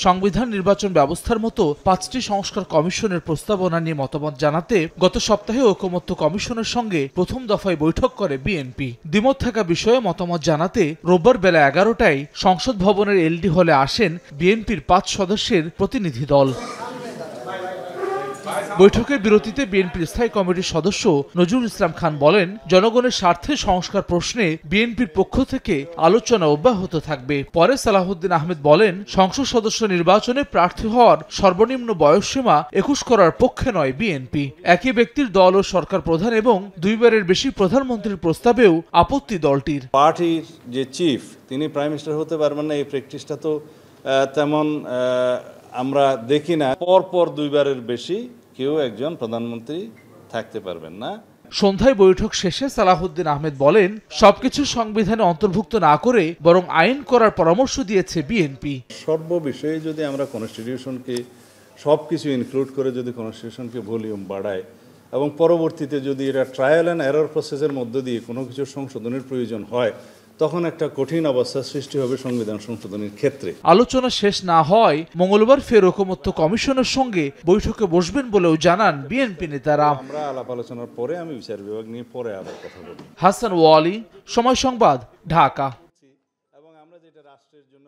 সংবিধান নির্বাচন ব্যবস্থার মতো 5টি সংস্কার কমিশনের প্রস্তাবনা নিয়ে মতামত জানাতে গত সপ্তাহে ঐকমত্য কমিশনের সঙ্গে প্রথম দফায় বৈঠক করে বিএনপি। দ্বিমত থাকা বিষয়ে মতামত জানাতে রোববার বেলা 11টায় সংসদ ভবনের এলডি হলে আসেন বিএনপির 5 সদস্যের প্রতিনিধি দল। বৈঠকের বিরতিতে বিএনপির স্থায়ী কমিটির সদস্য নজরুল ইসলাম খান বলেন, জনগণের স্বার্থে সংস্কার প্রশ্নে বিএনপির পক্ষ থেকে আলোচনা অব্যাহত থাকবে। পরে সালাহউদ্দিন আহমেদ বলেন, সংসদ সদস্য নির্বাচনে প্রার্থী হওয়ার সর্বনিম্ন বয়সসীমা 21 করার পক্ষে নয় বিএনপি। একই ব্যক্তির দল ও সরকার প্রধান এবং 2 বারের বেশি প্রধানমন্ত্রীর প্রস্তাবেও আপত্তি দলটির। পার্টির যে চিফ তিনি প্রাইম মিনিস্টার হতে পারবেন না, এই প্র্যাকটিসটা তো তেমন আমরা দেখি না। পরপর 2 বারের বেশি কেউ একজন প্রধানমন্ত্রী থাকতে পারবেন না। সন্ধ্যায় বৈঠক শেষে সালাহউদ্দিন আহমেদ বলেন, সবকিছু সংবিধানে অন্তর্ভুক্ত না করে বরং আইন করার পরামর্শ দিয়েছে বিএনপি। সর্ববিষয়ে যদি আমরা কনস্টিটিউশনকে সবকিছু ইনক্লুড করে যদি কনস্টিটিউশনকে ভলিউম বাড়ায় এবং পরবর্তীতে যদি এটা ট্রায়াল অ্যান্ড এরর প্রসেসের মধ্য দিয়ে কোনো কিছু সংশোধনের প্রয়োজন হয়, তখন একটা কঠিন অবস্থা সৃষ্টি হবে সংবিধান সংশোধনের ক্ষেত্রে। আলোচনা শেষ না হয় মঙ্গলবার ফের ঐকমত্য কমিশনের সঙ্গে বৈঠকে বসবেন বলেও জানান বিএনপি নেতারা। আমরা আলাপ আলোচনার পরে আমি বিচার বিভাগ নিয়ে পরে আবার কথা বলব। হাসান ওয়ালি, সময় সংবাদ, ঢাকা।